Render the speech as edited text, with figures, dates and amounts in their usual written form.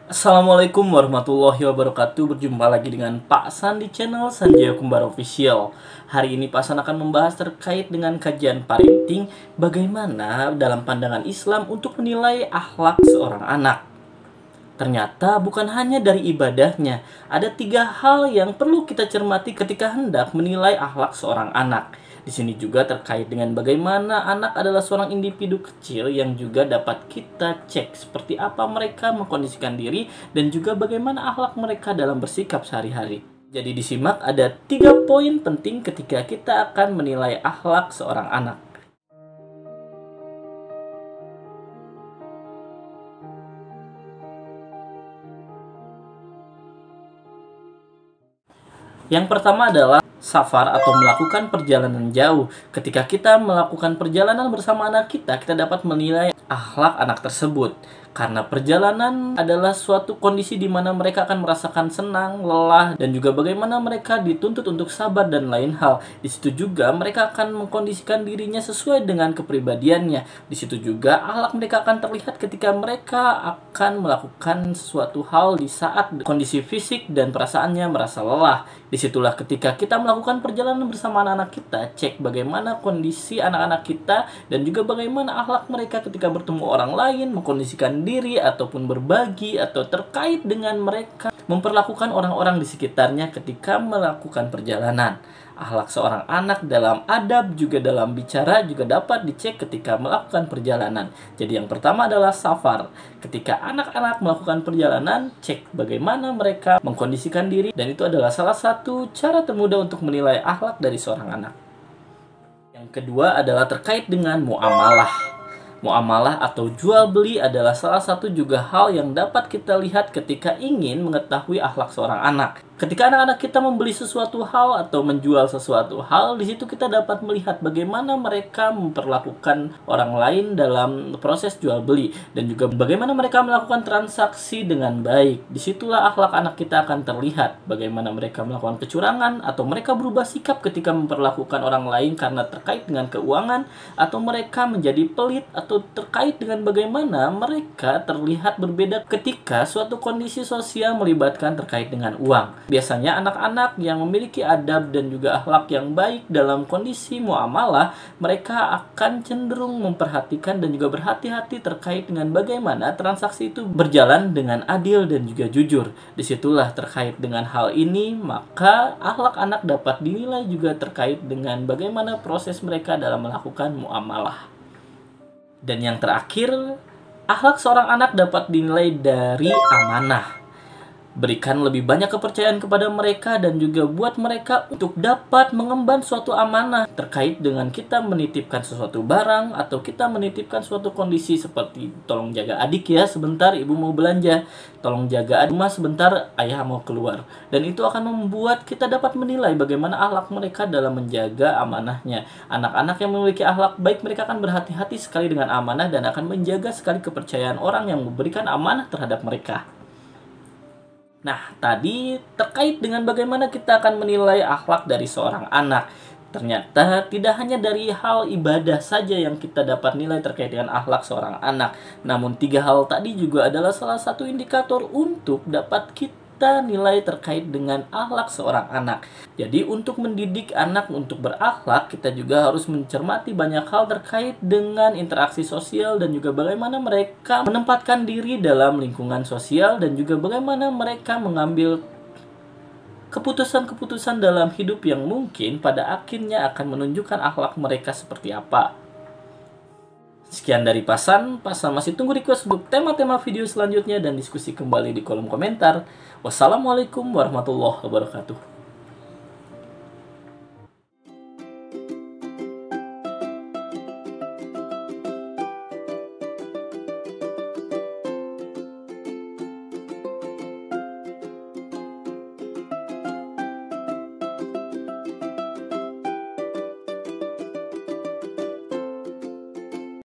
Assalamualaikum warahmatullahi wabarakatuh. Berjumpa lagi dengan Pak San di channel Sanjaya Kembar Official. Hari ini Pak San akan membahas terkait dengan kajian parenting, bagaimana dalam pandangan Islam untuk menilai akhlak seorang anak. Ternyata bukan hanya dari ibadahnya, ada 3 hal yang perlu kita cermati ketika hendak menilai akhlak seorang anak. Di sini juga terkait dengan bagaimana anak adalah seorang individu kecil yang juga dapat kita cek seperti apa mereka mengkondisikan diri dan juga bagaimana akhlak mereka dalam bersikap sehari-hari. Jadi disimak, ada 3 poin penting ketika kita akan menilai akhlak seorang anak. Yang pertama adalah safar atau melakukan perjalanan jauh. Ketika kita melakukan perjalanan bersama anak kita dapat menilai akhlak anak tersebut. Karena perjalanan adalah suatu kondisi di mana mereka akan merasakan senang, lelah, dan juga bagaimana mereka dituntut untuk sabar dan lain hal. Di situ juga mereka akan mengkondisikan dirinya sesuai dengan kepribadiannya. Di situ juga akhlak mereka akan terlihat ketika mereka akan melakukan suatu hal di saat kondisi fisik dan perasaannya merasa lelah. Disitulah ketika kita melakukan perjalanan bersama anak-anak kita, cek bagaimana kondisi anak-anak kita dan juga bagaimana akhlak mereka ketika bertemu orang lain, mengkondisikan diri ataupun berbagi atau terkait dengan mereka memperlakukan orang-orang di sekitarnya ketika melakukan perjalanan. Akhlak seorang anak dalam adab juga dalam bicara juga dapat dicek ketika melakukan perjalanan. Jadi yang pertama adalah safar. Ketika anak-anak melakukan perjalanan, cek bagaimana mereka mengkondisikan diri, dan itu adalah salah satu cara termudah untuk menilai akhlak dari seorang anak. Yang kedua adalah terkait dengan muamalah. Muamalah atau jual beli adalah salah satu juga hal yang dapat kita lihat ketika ingin mengetahui akhlak seorang anak. Ketika anak-anak kita membeli sesuatu hal atau menjual sesuatu hal, di situ kita dapat melihat bagaimana mereka memperlakukan orang lain dalam proses jual beli dan juga bagaimana mereka melakukan transaksi dengan baik. Disitulah akhlak anak kita akan terlihat, bagaimana mereka melakukan kecurangan atau mereka berubah sikap ketika memperlakukan orang lain karena terkait dengan keuangan, atau mereka menjadi pelit, atau terkait dengan bagaimana mereka terlihat berbeda ketika suatu kondisi sosial melibatkan terkait dengan uang. Biasanya anak-anak yang memiliki adab dan juga akhlak yang baik dalam kondisi muamalah, mereka akan cenderung memperhatikan dan juga berhati-hati terkait dengan bagaimana transaksi itu berjalan dengan adil dan juga jujur. Disitulah terkait dengan hal ini, maka akhlak anak dapat dinilai juga terkait dengan bagaimana proses mereka dalam melakukan muamalah. Dan yang terakhir, akhlak seorang anak dapat dinilai dari amanah. Berikan lebih banyak kepercayaan kepada mereka dan juga buat mereka untuk dapat mengemban suatu amanah terkait dengan kita menitipkan sesuatu barang atau kita menitipkan suatu kondisi seperti tolong jaga adik ya sebentar ibu mau belanja, tolong jaga rumah sebentar ayah mau keluar. Dan itu akan membuat kita dapat menilai bagaimana akhlak mereka dalam menjaga amanahnya. Anak-anak yang memiliki akhlak baik, mereka akan berhati-hati sekali dengan amanah dan akan menjaga sekali kepercayaan orang yang memberikan amanah terhadap mereka. Nah, tadi terkait dengan bagaimana kita akan menilai akhlak dari seorang anak. Ternyata tidak hanya dari hal ibadah saja yang kita dapat nilai terkait dengan akhlak seorang anak. Namun 3 hal tadi juga adalah salah satu indikator untuk dapat kita nilai terkait dengan akhlak seorang anak. Jadi untuk mendidik anak untuk berakhlak, kita juga harus mencermati banyak hal terkait dengan interaksi sosial dan juga bagaimana mereka menempatkan diri dalam lingkungan sosial dan juga bagaimana mereka mengambil keputusan-keputusan dalam hidup yang mungkin pada akhirnya akan menunjukkan akhlak mereka seperti apa. Sekian dari Pak San masih tunggu request untuk tema-tema video selanjutnya dan diskusi kembali di kolom komentar. Wassalamualaikum warahmatullahi wabarakatuh.